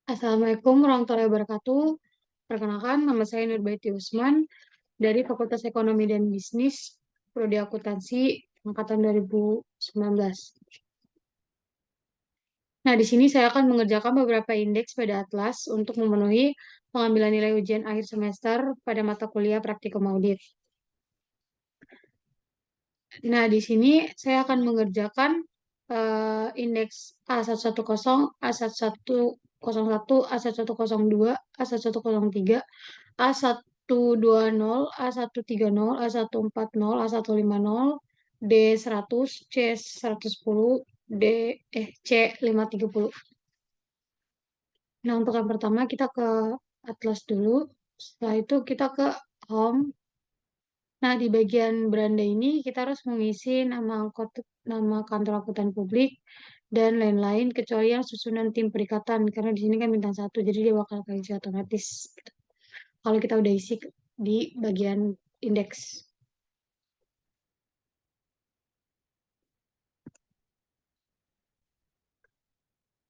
Assalamualaikum warahmatullahi wabarakatuh. Perkenalkan, nama saya Nurbaiti Usman dari Fakultas Ekonomi dan Bisnis, Prodi Akuntansi, angkatan 2019. Nah, di sini saya akan mengerjakan beberapa indeks pada Atlas untuk memenuhi pengambilan nilai ujian akhir semester pada mata kuliah praktikum audit. Nah, di sini saya akan mengerjakan indeks A110, A1101, A1102, A1103, A120, A130, A140, A150, D100, C110, C530. Nah, untuk yang pertama kita ke Atlas dulu. Setelah itu kita ke Home. Nah, di bagian beranda ini kita harus mengisi nama kantor akuntan publik dan lain-lain kecuali yang susunan tim perikatan karena di sini kan bintang satu jadi dia bakal keisi otomatis gitu. Kalau kita udah isi di bagian indeks.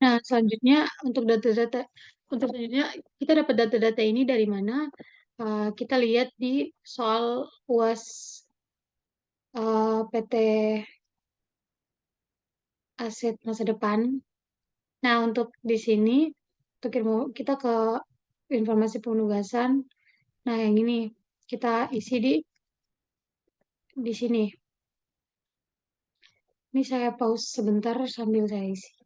Nah, selanjutnya untuk data-data untuk selanjutnya kita dapat data-data ini dari mana? Kita lihat di soal UAS PT Aset Masa Depan. Nah, untuk di sini untuk kita ke informasi penugasan. Nah, yang ini kita isi di sini. Ini saya pause sebentar sambil saya isi.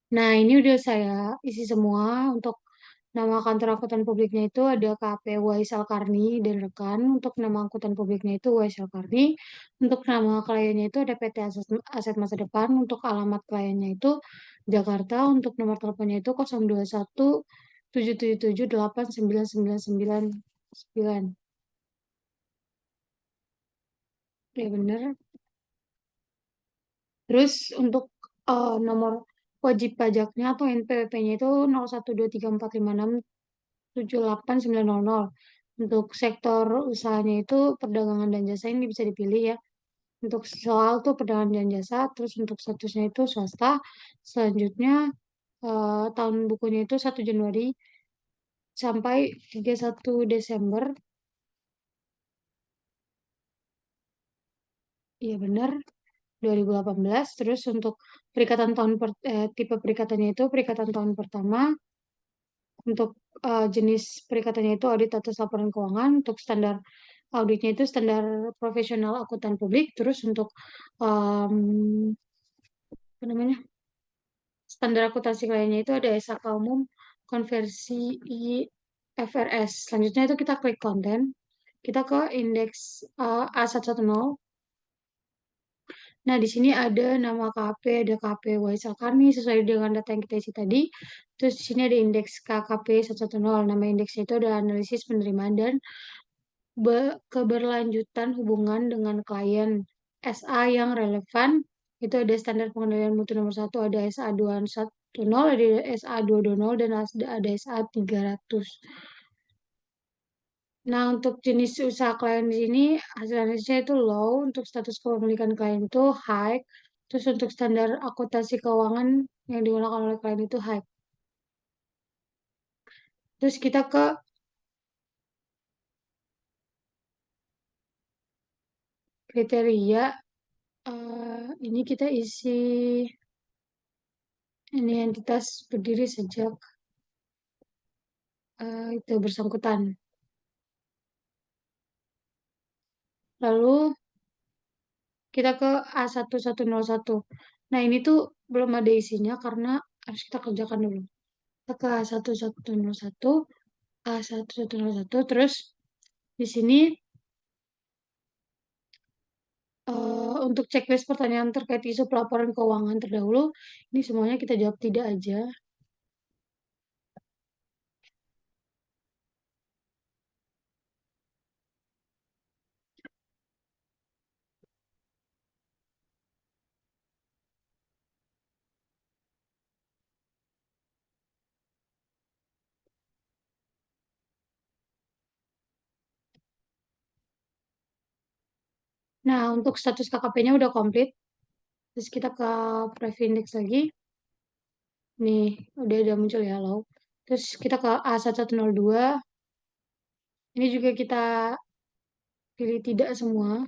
Nah, ini udah saya isi semua. Untuk nama kantor akuntan publiknya itu ada KP Wais Alkarni dan rekan. Untuk nama akuntan publiknya itu Wais Alkarni. Untuk nama kliennya itu ada PT Aset Masa Depan. Untuk alamat kliennya itu Jakarta. Untuk nomor teleponnya itu 021 777 89999. Ya bener. Terus untuk nomor wajib pajaknya atau NPWP-nya itu 012345678900. Untuk sektor usahanya itu perdagangan dan jasa ini bisa dipilih ya. Untuk soal tuh perdagangan dan jasa, terus untuk statusnya itu swasta. Selanjutnya tahun bukunya itu 1 Januari sampai 31 Desember. Iya benar, 2018. Terus untuk tipe perikatannya itu perikatan tahun pertama. Untuk jenis perikatannya itu audit atas laporan keuangan. Untuk standar auditnya itu standar profesional akuntan publik. Terus untuk apa namanya, standar akuntansi lainnya itu ada SAK umum, konversi IFRS. Selanjutnya itu kita klik konten. Kita ke indeks A110. Nah, di sini ada nama KP, ada KP Waisal Karni sesuai dengan data yang kita isi tadi. Terus di sini ada indeks KKP 110. Nama indeksnya itu adalah analisis penerimaan dan keberlanjutan hubungan dengan klien. SA yang relevan itu ada standar pengendalian mutu nomor 1, ada SA 210, ada SA 220 dan ada SA 300. Nah, untuk jenis usaha klien di sini, hasil analisisnya itu low, untuk status kepemilikan klien itu high, terus untuk standar akuntansi keuangan yang digunakan oleh klien itu high. Terus kita ke kriteria, ini kita isi ini entitas berdiri sejak itu bersangkutan. Lalu kita ke A1101. Nah, ini tuh belum ada isinya karena harus kita kerjakan dulu. Kita ke A1101, A1101, terus di sini untuk checklist pertanyaan terkait isu pelaporan keuangan terdahulu, ini semuanya kita jawab tidak aja. Nah, untuk status KKP-nya udah komplit. Terus kita ke Preview Index lagi. Nih, udah muncul ya, low. Terus kita ke A1102. Ini juga kita pilih tidak semua.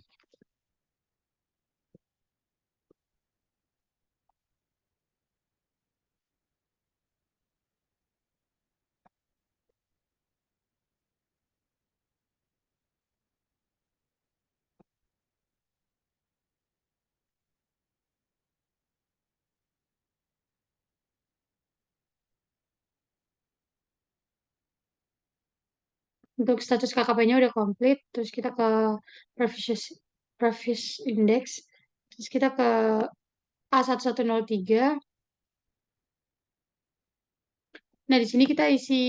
Untuk status KKP-nya udah komplit. Terus kita ke Previous, Previous Index. Terus kita ke A1103. Nah, di sini kita isi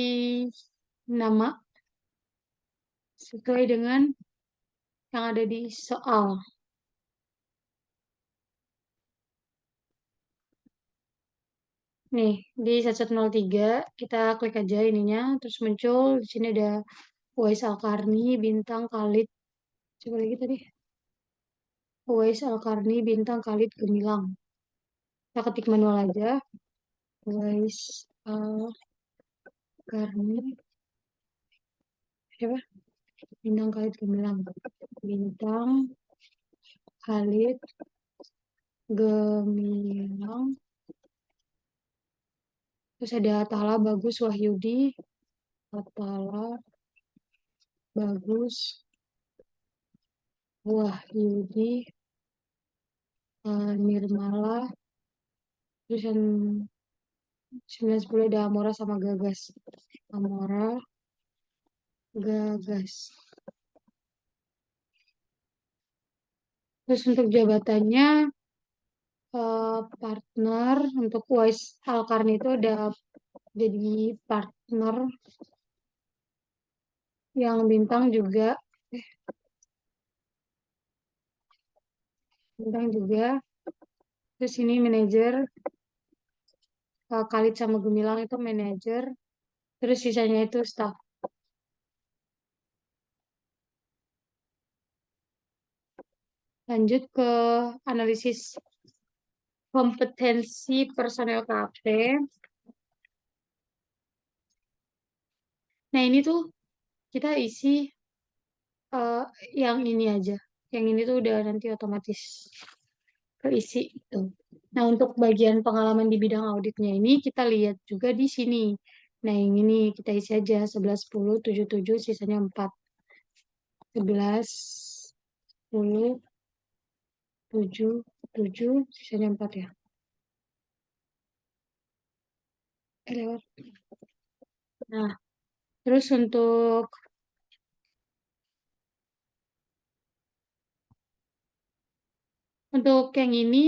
nama sesuai dengan yang ada di soal. Nih, di 1103 kita klik aja ininya, terus muncul di sini ada Uwais Al-Qarni, Bintang, Khalid. Coba lagi tadi. Uwais Al-Qarni, Bintang, Khalid, Gemilang. Kita ketik manual aja. Uwais Al-Qarni, siapa? Bintang, Khalid, Gemilang. Bintang, Khalid, Gemilang. Terus ada Atala, Bagus, Wahyudi. Atala, Bagus, Wahyudi, Nirmala. Terus yang 910 ada Amora sama Gagas. Amora, Gagas. Terus untuk jabatannya partner untuk Wise Alkarni itu ada jadi partner yang bintang juga bintang juga. Terus ini manajer Khalid sama Gemilang itu manajer. Terus sisanya itu staff. Lanjut ke analisis kompetensi personel KP. Nah, ini tuh kita isi eh, yang ini aja. Yang ini tuh udah nanti otomatis keisi tuh. Nah, untuk bagian pengalaman di bidang auditnya ini kita lihat juga di sini. Nah, yang ini kita isi aja 11, 10, 7, 7, sisanya 4. 11, 10, 7, 7, sisanya 4 ya. Lewat. Nah, terus untuk yang ini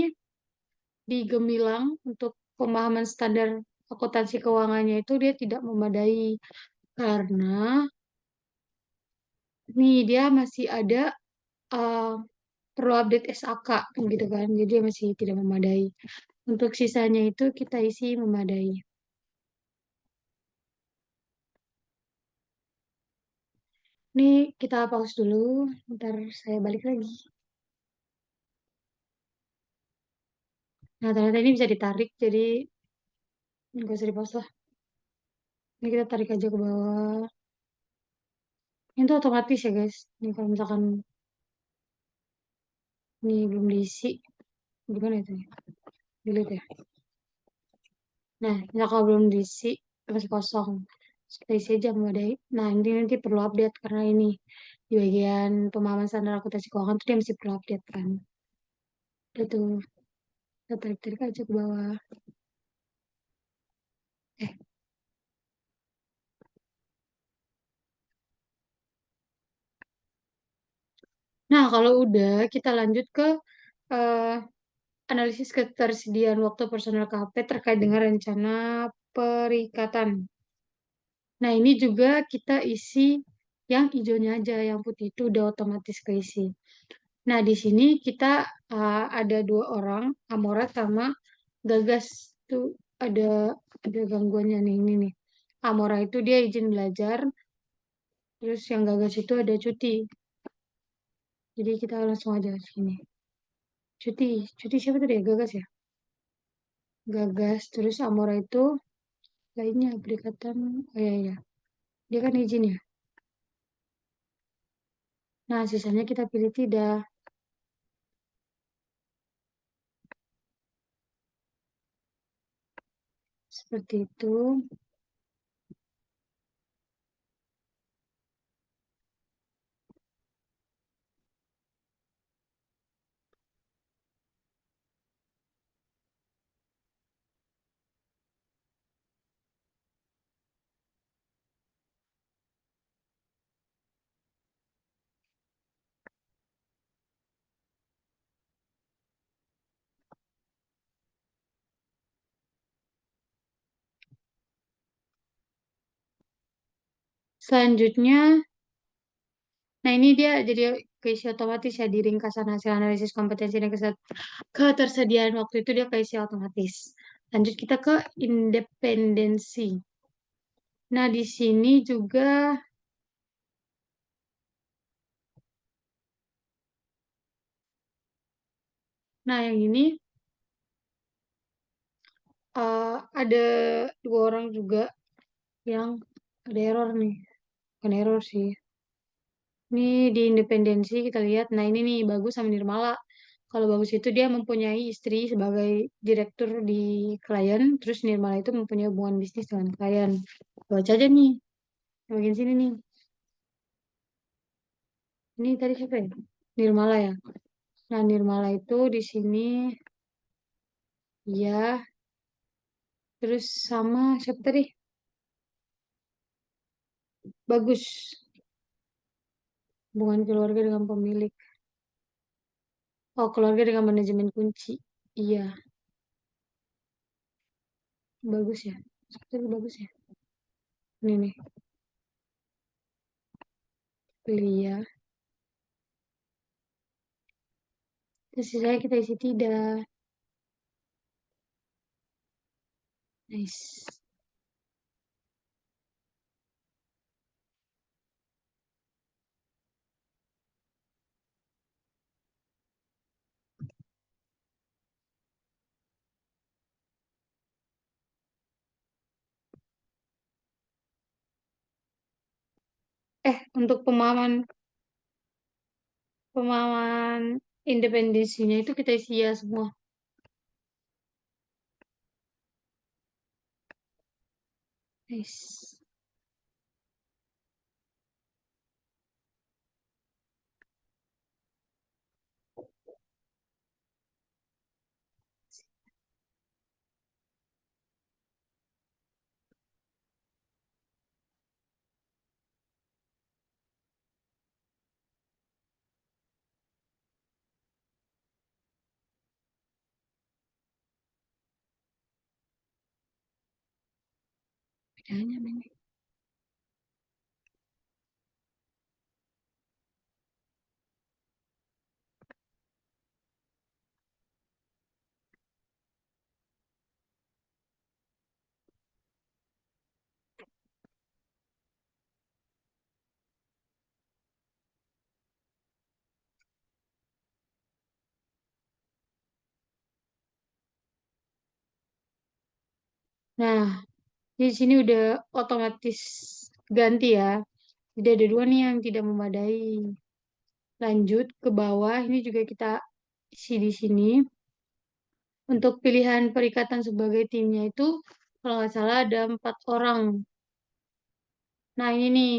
di Gemilang untuk pemahaman standar akuntansi keuangannya itu dia tidak memadai karena nih dia masih ada uh, perlu update SAK gitu kan. Jadi dia masih tidak memadai. Untuk sisanya itu kita isi memadai. Ini kita pause dulu, ntar saya balik lagi. Nah, ternyata ini bisa ditarik, jadi nggak usah di pause lah. Ini kita tarik aja ke bawah. Ini tuh otomatis ya guys. Ini kalau misalkan ini belum diisi, gimana itu ya? Delete ya. Nah, misalkan kalau belum diisi, masih kosong. Terus kita isi aja memadai. Nah, ini nanti perlu update karena ini di bagian pemahaman standar akuntansi keuangan tuh dia masih perlu update kan. Itu kita tarik-tarik aja ke bawah. Eh, Nah, kalau udah kita lanjut ke eh, analisis ketersediaan waktu personel KP terkait dengan rencana perikatan. Nah, ini juga kita isi yang hijaunya aja, yang putih itu udah otomatis keisi. Nah, di sini kita ada dua orang, Amora sama Gagas. Tuh ada gangguannya nih, ini nih. Amora itu dia izin belajar, terus yang Gagas itu ada cuti. Jadi kita langsung aja sini. Cuti, cuti siapa tadi ya? Gagas ya? Gagas, terus Amora itu lainnya perikatan, oh iya iya, dia kan izin ya. Nah, sisanya kita pilih tidak. Seperti itu. Selanjutnya, nah ini dia jadi keisi otomatis ya di ringkasan hasil analisis kompetensi dan ketersediaan waktu itu dia keisi otomatis. Lanjut kita ke independensi. Nah, di sini juga, nah yang ini ada dua orang juga yang ada error nih. Bukan error sih. Ini di independensi kita lihat, nah ini nih Bagus sama Nirmala. Kalau Bagus itu dia mempunyai istri sebagai direktur di klien, terus Nirmala itu mempunyai hubungan bisnis dengan klien. Baca aja nih, bagian sini nih. Ini tadi siapa ya? Nirmala ya. Nah, Nirmala itu di sini ya, terus sama siapa tadi? Bagus, hubungan keluarga dengan pemilik. Oh, keluarga dengan manajemen kunci. Iya, bagus ya. Siapa tadi bagus ya? Ini nih, Lia. Terus sisanya kita isi tidak. Nice. Untuk pemahaman pemahaman independensinya itu kita isi ya semua. Nice. Bedanya apa ini? Nah, di sini udah otomatis ganti ya. Jadi ada dua nih yang tidak memadai. Lanjut ke bawah, ini juga kita isi di sini. Untuk pilihan perikatan sebagai timnya itu, kalau nggak salah ada 4 orang. Nah ini nih,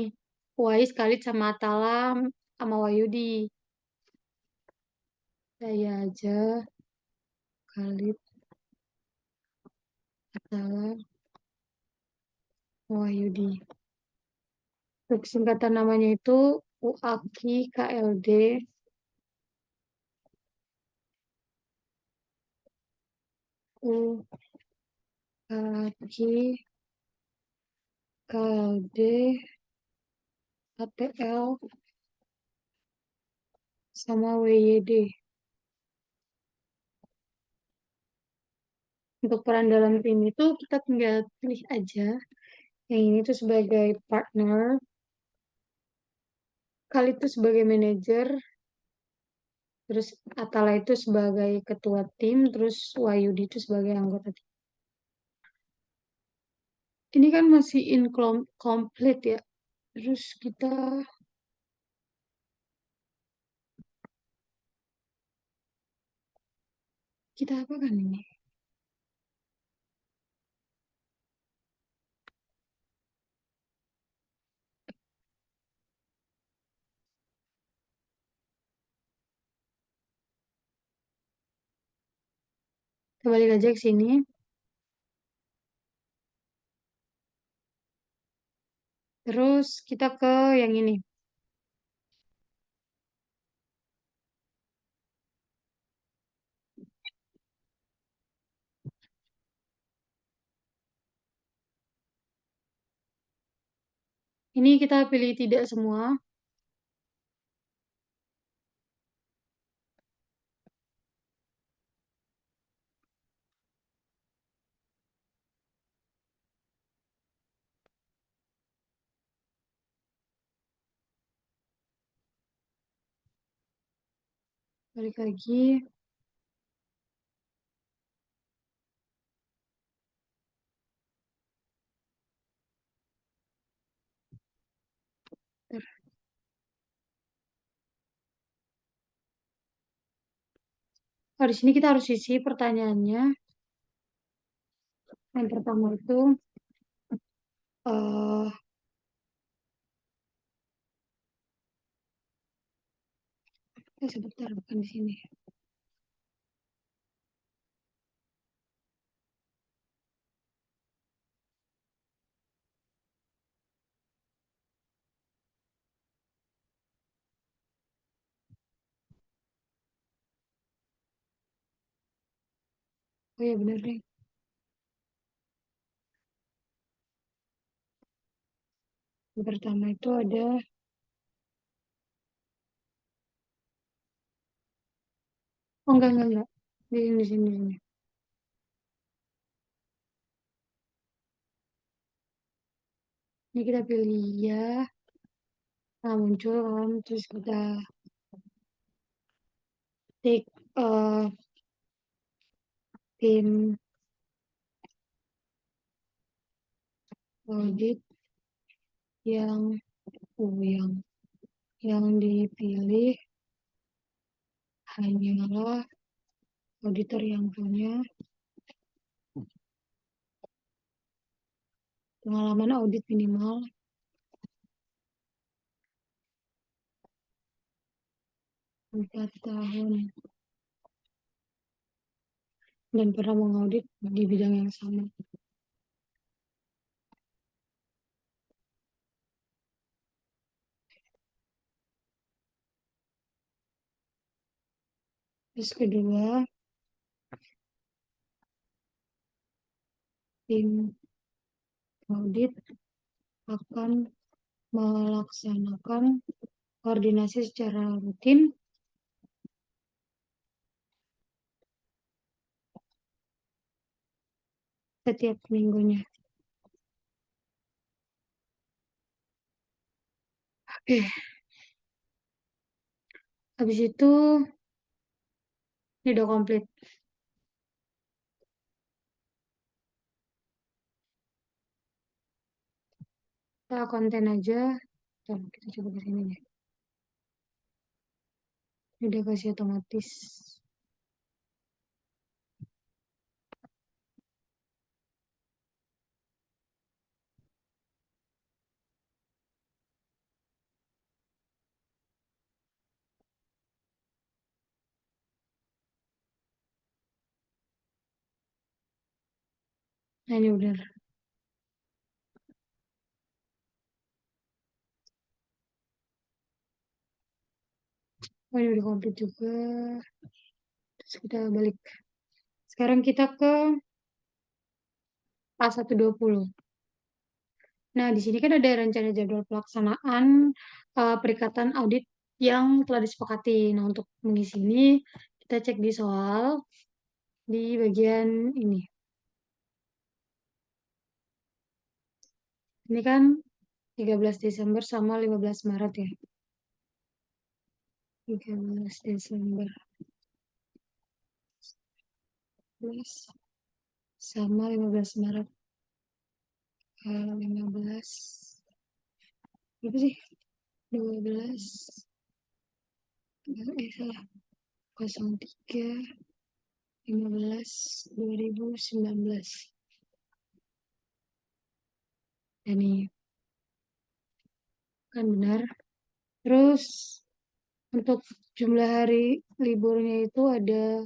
Wais, Khalid, sama Atalam, sama Wahyudi. Saya aja, Khalid, Atalam, Wahyudi. Untuk singkatan namanya itu UAKI KLD, UAKI KLD, ATL, sama WYD. Untuk peran dalam tim itu kita tinggal pilih aja. Yang ini tuh sebagai partner, Khalid tuh sebagai manajer, Terus Atala itu sebagai ketua tim, terus Wayudi itu sebagai anggota tim. Ini kan masih incomplete ya. Terus kita apa kan ini? Kita balik aja ke sini. Terus kita ke yang ini. Ini kita pilih tidak semua. Balik lagi. Oh, di sini kita harus isi pertanyaannya. Yang pertama itu, eh sebentar, bukan di sini. Oh iya benar deh. Yang pertama itu ada, oh enggak. Di sini. Ini kita pilih ya. Nah, muncul kan, terus kita tik tim audit yang yang yang dipilih hanyalah auditor yang punya pengalaman audit minimal 4 tahun dan pernah mengaudit di bidang yang sama. Terus kedua, tim audit akan melaksanakan koordinasi secara rutin setiap minggunya. Oke, habis itu ini udah komplit. Kita konten aja. Kita coba ke sini deh. Ini udah kasih otomatis. Nah, ini udah. Oh, ini udah komplit juga. Terus kita balik. Sekarang kita ke A120. Nah, di sini kan ada rencana jadwal pelaksanaan perikatan audit yang telah disepakati. Nah, untuk mengisi ini, kita cek di soal di bagian ini. Ini kan 13 Desember sama 15 Maret ya. 13 Desember plus sama 15 Maret. 15 berapa sih? 12 salah, 03 15 2019. Dan ini kan benar. Terus untuk jumlah hari liburnya itu ada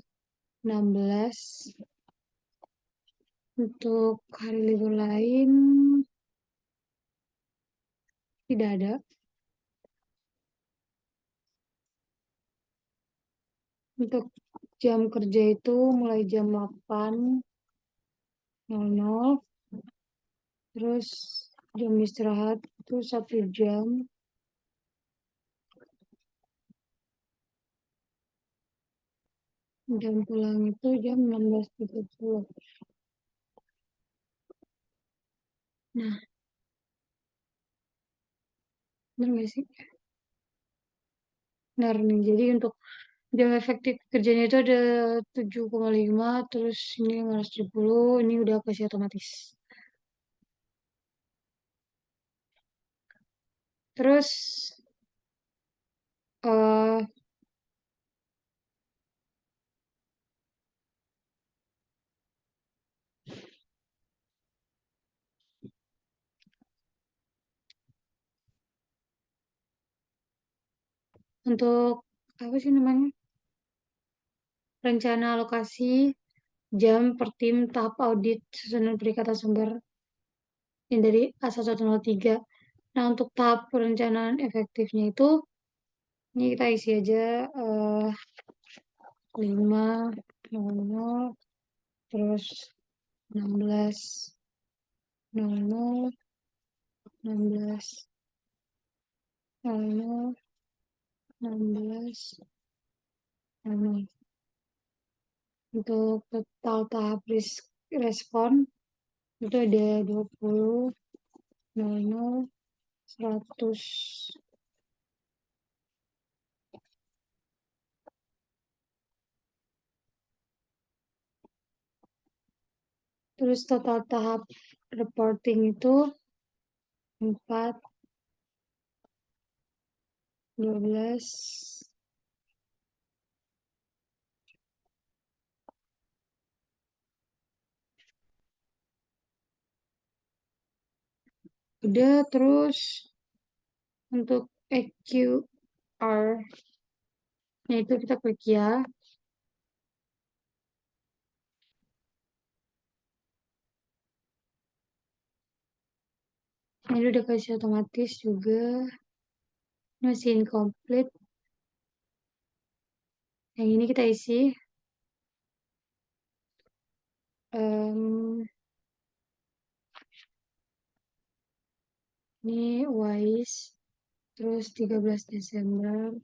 16. Untuk hari libur lain tidak ada. Untuk jam kerja itu mulai jam 8.00, terus jam istirahat itu 1 jam, jam pulang itu jam 16.30. Nah, benar nggak sih? Benar nih. Jadi untuk jam efektif kerjanya itu ada 7,5, terus ini 570, ini udah kasih otomatis. Terus eh untuk apa sih namanya? Rencana alokasi jam per tim tahap audit susunan perikatan sumber yang dari A1103. Nah, untuk tahap perencanaan efektifnya itu, ini kita isi aja 5.00, terus 16.00, 16.00, 16.00. Untuk total tahap respon itu ada 20.00, 100. Terus total tahap reporting itu 4, 12. Udah, terus untuk EQR-nya itu kita klik ya. Ini udah kasih otomatis juga. Masih incomplete. Yang ini kita isi. Ini WISE. Terus 13 Desember.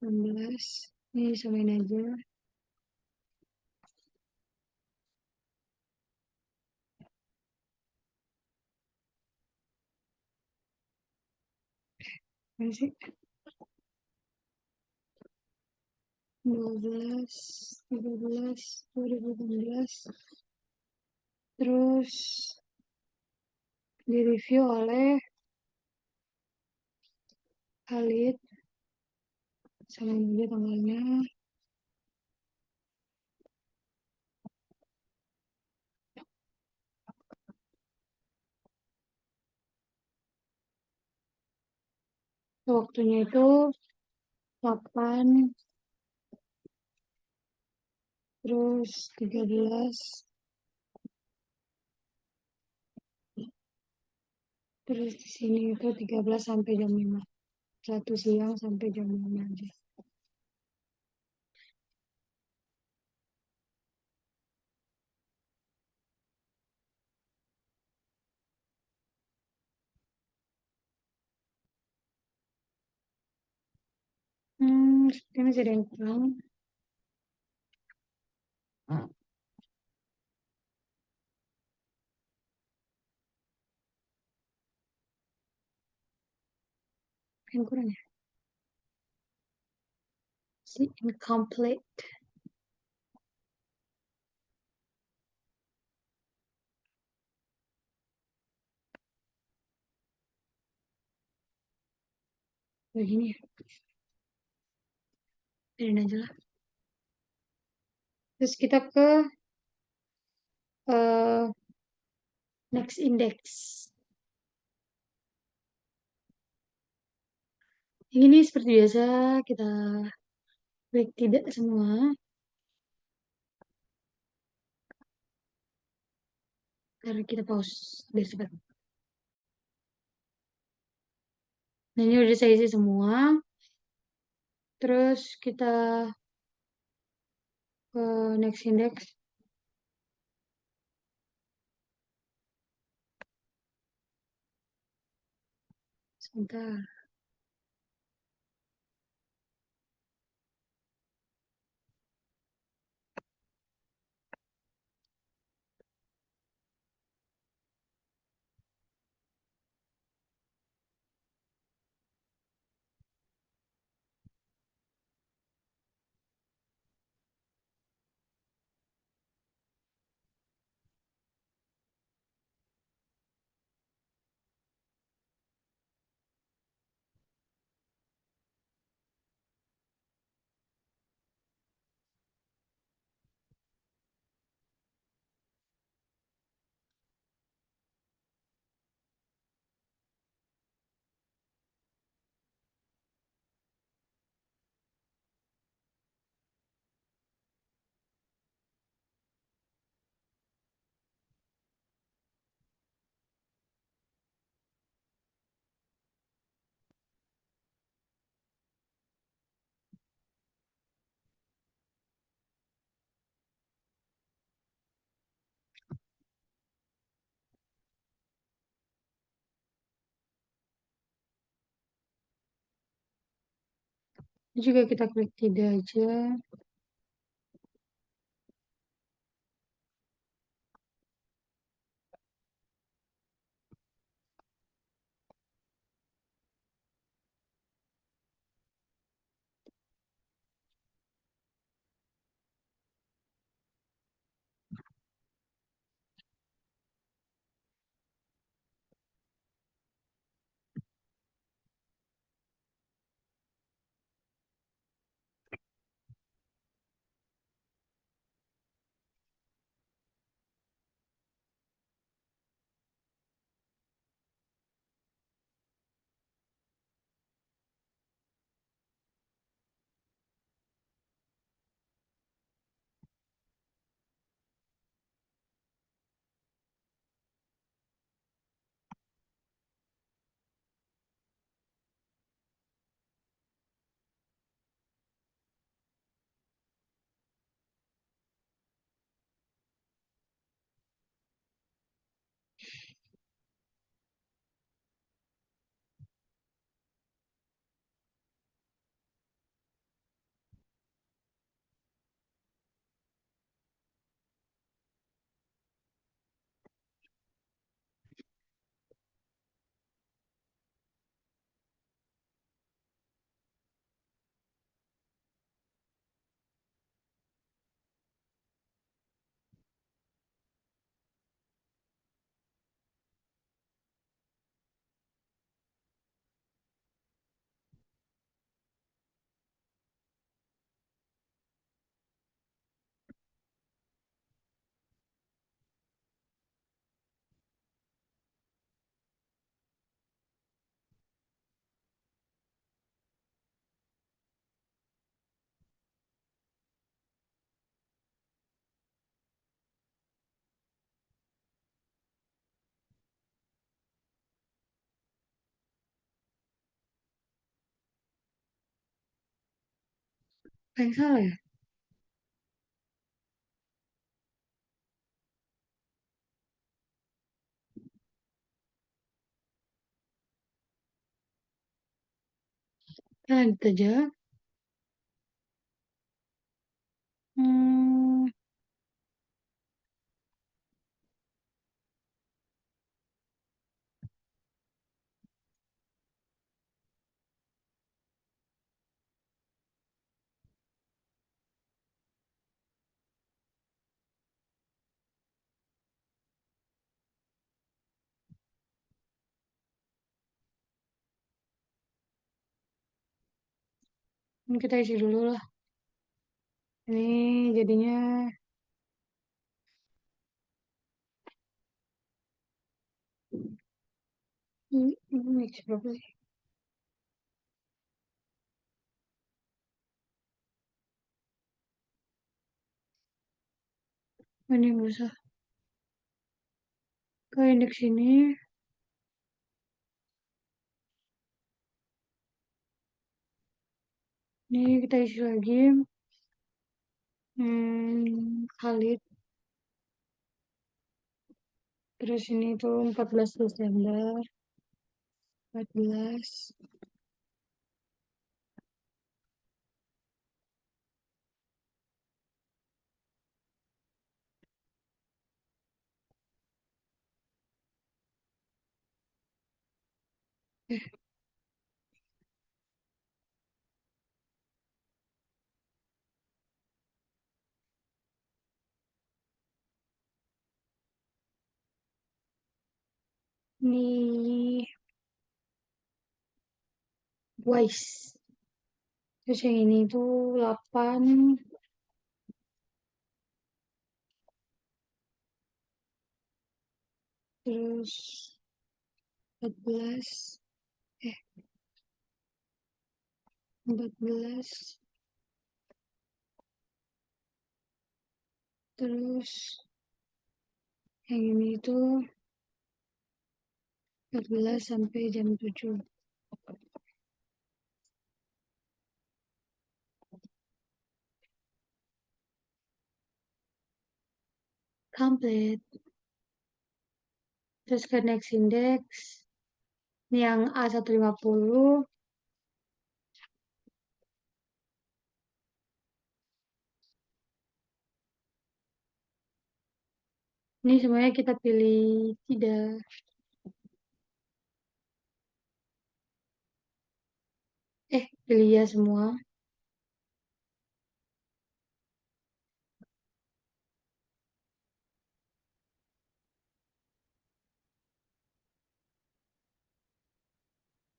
16. Ini samain aja. Mana sih? 12, 13, 2016. Terus direview oleh Khalid. Samain aja tanggalnya. Waktunya itu 8, terus 13, terus di sini itu 13 sampai jam 5. 1 siang sampai jam 5 aja. Sepertinya masih ada yang kurang. Yang kurang ya? Si incomplete. Begini ya. Biarin aja lah. Terus kita ke eh, next index. Yang ini seperti biasa kita klik tidak semua. Karena kita pause biar cepat. Nah ini udah saya isi semua. Terus kita ke next index. Sebentar. Ini juga kita klik tidak aja. Apa yang salah ya? Kita lanjut aja. Hmm, Ini kita isi dulu lah. Ini jadinya ini mix berapa sih? Ini nggak usah. Ke indeks ini. Ini kita isi lagi. Khalid. Terus ini tuh 14 Desember. 14. Eh, ini Wise. Terus yang ini tuh 8. Terus 14. Eh, 14. Terus yang ini tuh 14 sampai jam 7. Complete. Terus ke next index. Ini yang A150. Ini semuanya kita pilih tidak. Pilih ya semua.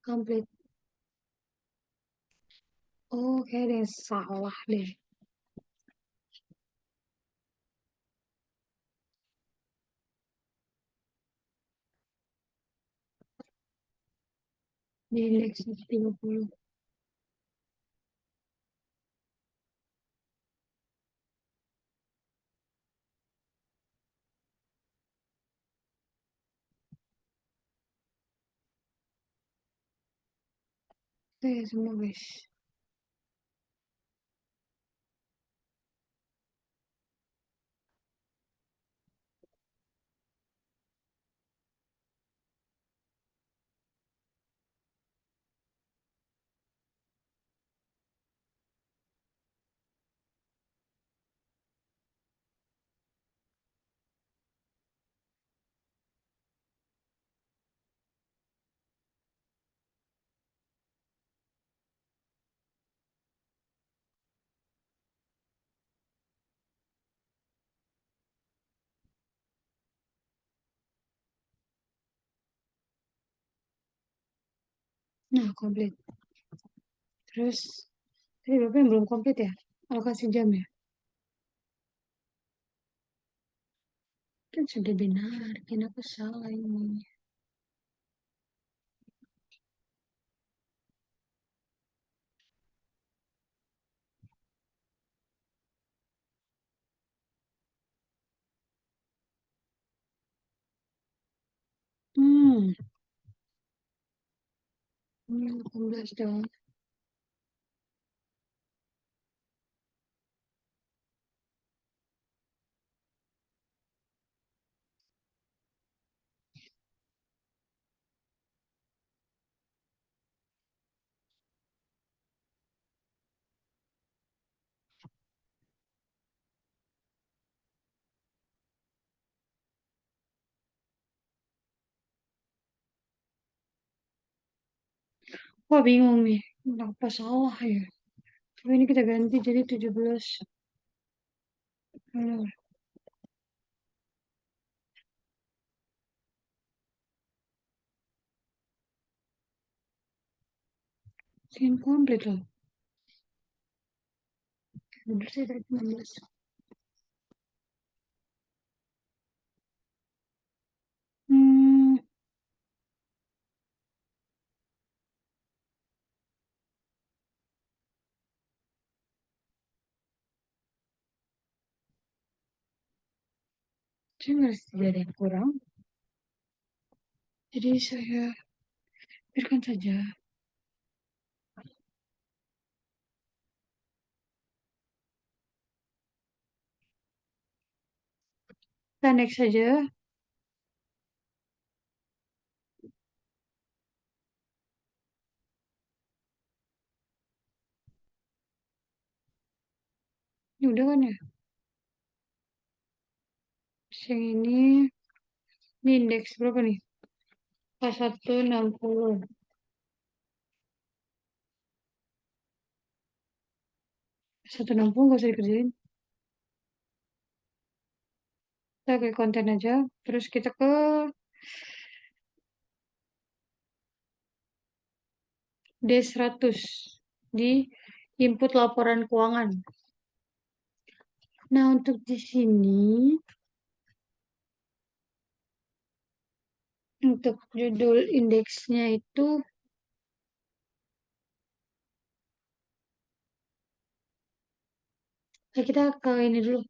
Complete. Oh, kayak ada yang salah deh. Di indeks 30. Itu ya semua guys. Nah, komplit. Terus, tadi berapa yang belum komplit ya? Alokasi jam ya? Kan sudah benar. Kenapa salah ini? Hmm, ini 18 dong. Wah, bingung nih. Kenapa salah ya? Tapi ini kita ganti jadi 17. Aduh, sekian komplit loh. Bener sih tadi 16. Hmm, saya merasa tidak ada yang kurang. Jadi saya biarkan saja. Kita next saja. Ini udah kan ya? Terus yang ini indeks berapa nih? K160. K160 nggak usah dikerjain. Kita ke konten aja. Terus kita ke D100 di input laporan keuangan. Nah, untuk di sini, untuk judul indeksnya itu, kita ke ini dulu.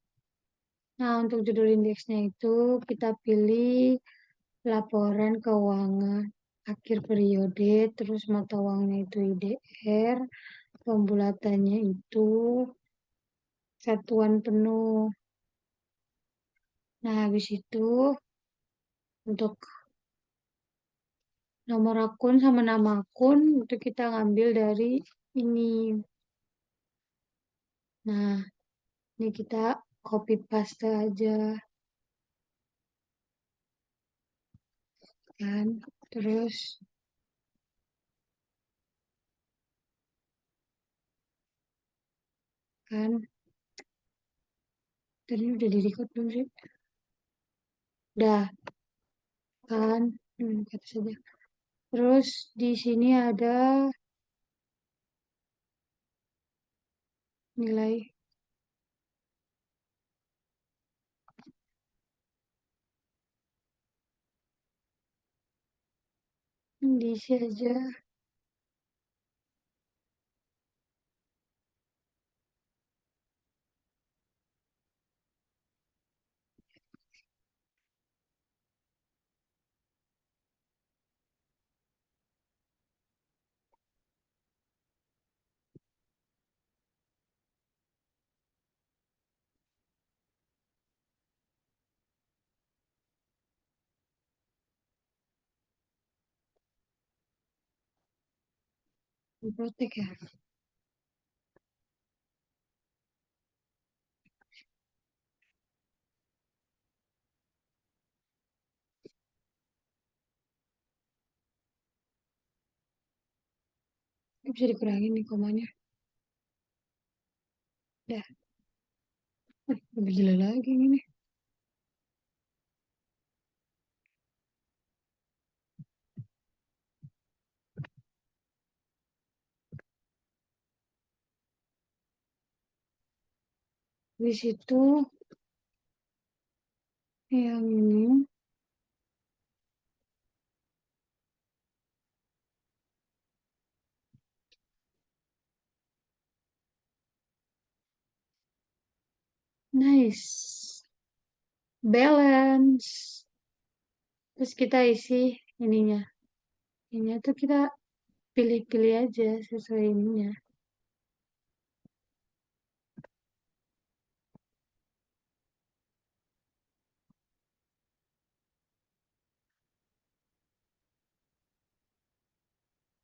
Nah, untuk judul indeksnya itu, kita pilih laporan keuangan akhir periode, terus mata uangnya itu IDR, pembulatannya itu satuan penuh. Nah, habis itu untuk nomor akun sama nama akun itu kita ngambil dari ini. Nah, ini kita copy paste aja kan. Terus kan tadi udah di record belum sih? Udah kan. Kata saja. Terus di sini ada nilai diisi aja. Protek ya. Ini bisa dikurangin nih komanya. Dah, lebih gila lagi ini. Di situ yang ini nice. Balance. Terus kita isi ininya. Ini tuh kita pilih-pilih aja sesuai ininya.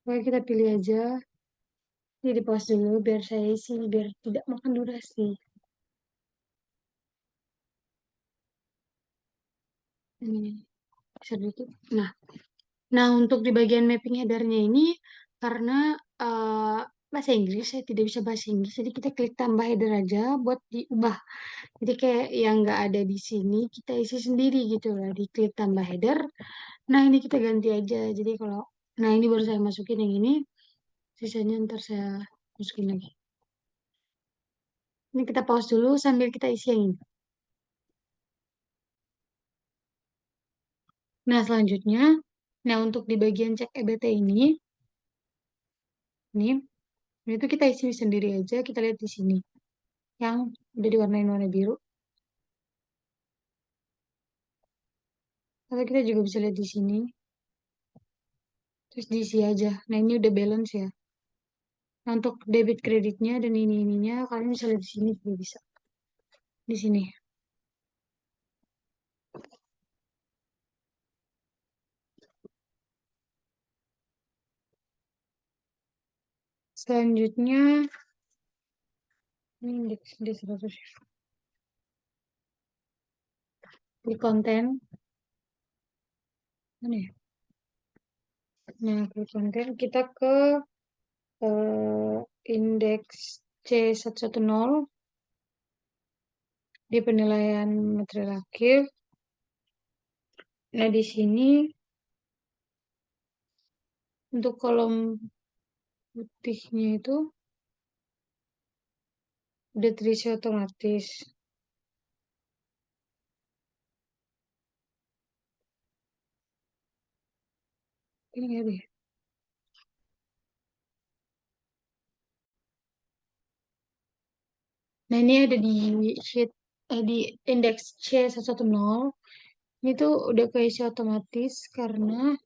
Pokoknya kita pilih aja. Ini di pause dulu biar saya isi, biar tidak makan durasi. Ini sedikit. Nah, untuk di bagian mapping headernya ini, karena bahasa Inggris, saya tidak bisa bahasa Inggris, jadi kita klik tambah header aja buat diubah. Jadi kayak yang nggak ada di sini, kita isi sendiri gitu lah, di klik tambah header. Nah, ini kita ganti aja. Jadi kalau, nah ini baru saya masukin yang ini, sisanya ntar saya masukin lagi. Ini kita pause dulu sambil kita isi yang ini. Nah, selanjutnya, nah untuk di bagian cek EBT ini itu kita isi sendiri aja, kita lihat di sini. Yang udah diwarnain warna biru. Atau kita juga bisa lihat di sini. Terus diisi aja. Nah, ini udah balance ya. Nah, untuk debit kreditnya dan ininya, kalian bisa lihat di sini juga bisa. Di sini. Selanjutnya, ini indeks 100. Di konten. Mana ya? Nah, ke konten kita ke eh, indeks C110 di penilaian material akhir. Nah, di sini untuk kolom putihnya itu udah terisi otomatis. Ini ya deh. Nah, ini ada di sheet di indeks C110. Ini tuh udah keisi otomatis karena